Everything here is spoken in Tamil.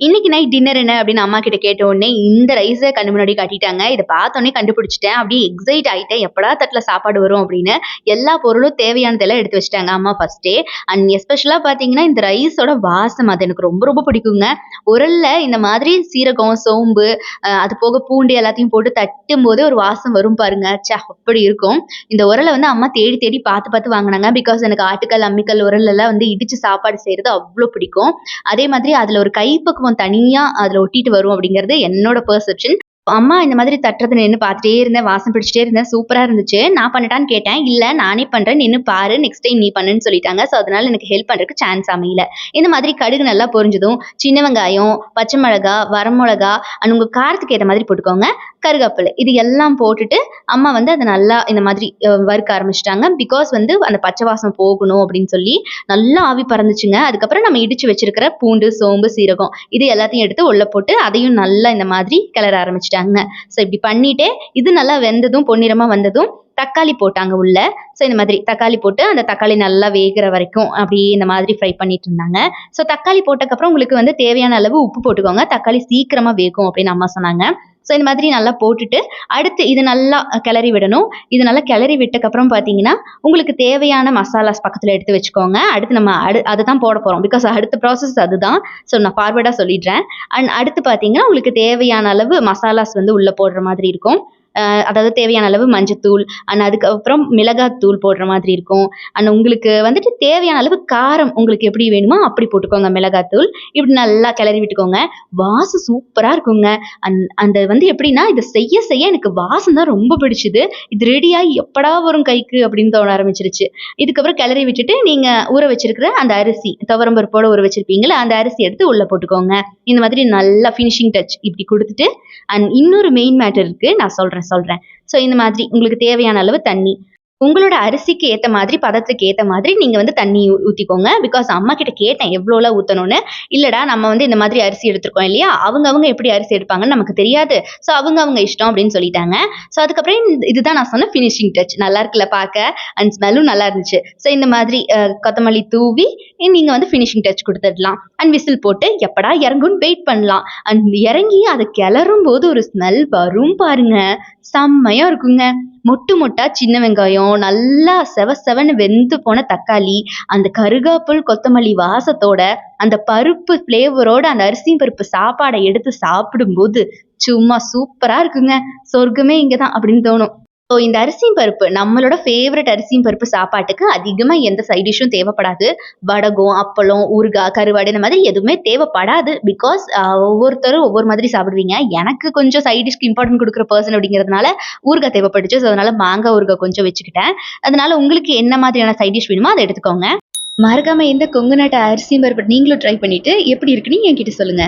இன்னைக்கு நைட் டின்னர் என்ன அப்படின்னு அம்மா கிட்ட கேட்ட உடனே இந்த ரைஸ கண்ணு முன்னாடி காட்டிட்டாங்க. இத பார்த்தோனே கண்டுபிடிச்சுட்டேன். அப்படியே எக்ஸைட் ஆயிட்டேன். எப்படா தட்டுல சாப்பாடு வரும் அப்படின்னு. எல்லா பொருளும் தேவையானதெல்லாம் எடுத்து வச்சுட்டாங்க அம்மா ஃபர்ஸ்ட்டே. அண்ட் எஸ்பெஷலா பார்த்தீங்கன்னா, இந்த ரைஸோட வாசம் அது எனக்கு ரொம்ப ரொம்ப பிடிக்குங்க. உரல்ல இந்த மாதிரி சீரகம், சோம்பு அது போக பூண்டு எல்லாத்தையும் போட்டு தட்டும்போதே ஒரு வாசம் வரும் பாருங்க. ச்சே! அப்படி இருக்கும். இந்த உரல வந்து அம்மா தேடி தேடி பார்த்து பார்த்து வாங்குனாங்க. பிகாஸ் எனக்கு ஆட்டுக்கல், அம்மிக்கல் உரல்லலாம் வந்து இடிச்சு சாப்பாடு செய்றது அவ்ளோ பிடிக்கும். அதே மாதிரி அதுல ஒரு கைப்பக்குவம் தனியா அதுல ஒட்டிட்டு வரும் அப்படிங்கிறது என்னோட பெர்செப்ஷன். அம்மா இந்த மாதிரி தட்டுறத நின்னு பார்த்துட்டே இருந்தேன். வாசம் பிடிச்சுட்டே இருந்தேன். சூப்பரா இருந்துச்சு. நான் பண்ணட்டான்னு கேட்டேன். இல்ல நானே பண்றேன். நின்னு பாரு. நெக்ஸ்ட் டைம் நீ பண்ணுன்னு சொல்லிட்டாங்க. ஸோ அதனால எனக்கு ஹெல்ப் பண்றதுக்கு சான்ஸ் அமையல. இந்த மாதிரி கடுகு நல்லா பொரிஞ்சதும், சின்ன வெங்காயம், பச்சை மிளகா, வரமிளகா அண்ட் உங்க காரத்துக்கு ஏத்த மாதிரி போட்டுக்கோங்க. கருவேப்பிலை இது எல்லாம் போட்டுட்டு அம்மா வந்து அத நல்லா இந்த மாதிரி வறுக்க ஆரம்பிச்சுட்டாங்க. பிகாஸ் வந்து அந்த பச்சை வாசம் போகணும் அப்படின்னு சொல்லி நல்லா ஆவி பறந்துச்சுங்க. அதுக்கப்புறம் நம்ம இடிச்சு வச்சிருக்கிற பூண்டு, சோம்பு, சீரகம் இது எல்லாத்தையும் எடுத்து உள்ள போட்டு அதையும் நல்லா இந்த மாதிரி கிளற ஆரம்பிச்சுட்டாங்க. ஸோ இப்படி பண்ணிட்டே இது நல்லா வெந்ததும் பொன்னிறமா வந்ததும் தக்காளி போட்டாங்க உள்ள. ஸோ இந்த மாதிரி தக்காளி போட்டு அந்த தக்காளி நல்லா வேகிற வரைக்கும் அப்படியே இந்த மாதிரி ஃப்ரை பண்ணிட்டு இருந்தாங்க. ஸோ தக்காளி போட்டதுக்கப்புறம் உங்களுக்கு வந்து தேவையான அளவு உப்பு போட்டுக்கோங்க. தக்காளி சீக்கிரமா வேகும் அப்படின்னு அம்மா சொன்னாங்க. ஸோ இந்த மாதிரி நல்லா போட்டுட்டு அடுத்து இது நல்லா கிளறி விடணும். இது நல்லா கிளறி விட்டக்கப்புறம் பார்த்தீங்கன்னா, உங்களுக்கு தேவையான மசாலாஸ் பக்கத்துல எடுத்து வச்சுக்கோங்க. அடுத்து நம்ம அததான் போட போறோம். பிகாஸ் அடுத்த ப்ராசஸ் அதுதான். ஸோ நான் ஃபார்வர்டா சொல்லிடுறேன். அண்ட் அடுத்து பார்த்தீங்கன்னா, உங்களுக்கு தேவையான அளவு மசாலாஸ் வந்து உள்ள போடுற மாதிரி இருக்கும். அதாவது தேவையான அளவு மஞ்சத்தூள் அண்ட் அதுக்கப்புறம் மிளகாத்தூள் போடுற மாதிரி இருக்கும். அண்ட் உங்களுக்கு வந்துட்டு தேவையான அளவு காரம் உங்களுக்கு எப்படி வேணுமோ அப்படி போட்டுக்கோங்க மிளகாத்தூள். இப்படி நல்லா கிளறி விட்டுக்கோங்க. வாசம் சூப்பரா இருக்குங்க. அந்த வந்து எப்படின்னா இதை செய்ய செய்ய எனக்கு வாசம் தான் ரொம்ப பிடிச்சது. இது ரெடியாகி எப்படா வரும் கைக்கு அப்படின்னு தோண ஆரம்பிச்சிருச்சு. இதுக்கப்புறம் கிளறி விட்டுட்டு நீங்க ஊற வச்சிருக்கிற அந்த அரிசி துவரம் பருப்போட ஊற வச்சிருப்பீங்களா அந்த அரிசி எடுத்து உள்ள போட்டுக்கோங்க. இந்த மாதிரி நல்லா ஃபினிஷிங் டச் இப்படி கொடுத்துட்டு அண்ட் இன்னொரு மெயின் மேட்டர் இருக்கு நான் சொல்றேன். ஸோ இந்த மாதிரி உங்களுக்கு தேவையான அளவு தண்ணி உங்களோட அரிசிக்கு ஏத்த மாதிரி பதத்துக்கு ஏத்த மாதிரி நீங்க வந்து தண்ணி ஊத்திக்கோங்க. பிகாஸ் அம்மா கிட்ட கேட்டேன் எவ்வளோலாம் ஊத்தணும்னு. இல்லடா நம்ம வந்து இந்த மாதிரி அரிசி எடுத்திருக்கோம் இல்லையா அவங்க எப்படி அரிசி எடுப்பாங்கன்னு நமக்கு தெரியாது. ஸோ அவங்க இஷ்டம் அப்படின்னு சொல்லிட்டாங்க. ஸோ அதுக்கப்புறம் இதுதான் நான் சொன்ன ஃபினிஷிங் டச். நல்லா இருக்குல்ல பார்க்க அண்ட் ஸ்மெல்லும் நல்லா இருந்துச்சு. ஸோ இந்த மாதிரி கொத்தமல்லி தூவி நீங்க வந்து ஃபினிஷிங் டச் கொடுத்துடலாம். அண்ட் விசில் போட்டு எப்படா இறங்கும்னு வெயிட் பண்ணலாம். அண்ட் இறங்கி அதை கிளறும் போது ஒரு ஸ்மெல் வரும் பாருங்க. செம்மையா இருக்குங்க. மொட்டு மொட்டா சின்ன வெங்காயம் நல்லா செவன்னு வெந்து போன தக்காளி அந்த கருகாப்புல் கொத்தமல்லி வாசத்தோட அந்த பருப்பு ஃப்ளேவரோட அந்த அரிசி பருப்பு சாப்பாடை எடுத்து சாப்பிடும்போது சும்மா சூப்பரா இருக்குங்க. சொர்க்கமே இங்கதான் அப்படின்னு தோணும். ஸோ இந்த அரிசியும் பருப்பு நம்மளோட ஃபேவரட் அரிசியும் பருப்பு சாப்பாட்டுக்கு அதிகமா எந்த சைட் டிஷ்ஷும் தேவைப்படாது. வடகம், அப்பளம், ஊறுகாய், கருவாடு இந்த மாதிரி எதுவுமே தேவைப்படாது. பிகாஸ் ஒவ்வொருத்தரும் ஒவ்வொரு மாதிரி சாப்பிடுவீங்க. எனக்கு கொஞ்சம் சைட் டிஷ்க்கு இம்பார்ட்டன்ட் கொடுக்குற பர்சன் அப்படிங்கிறதுனால ஊறுகாய் தேவைப்பட்டுச்சு. ஸோ அதனால மாங்காய் ஊறுகாய் கொஞ்சம் வச்சுக்கிட்டேன். அதனால உங்களுக்கு என்ன மாதிரியான சைட் டிஷ் வேணுமோ அதை எடுத்துக்கோங்க. மறக்காம இந்த கொங்கு நாட்டு அரிசியும் பருப்பு நீங்களும் ட்ரை பண்ணிட்டு எப்படி இருக்குன்னு என்கிட்ட சொல்லுங்க.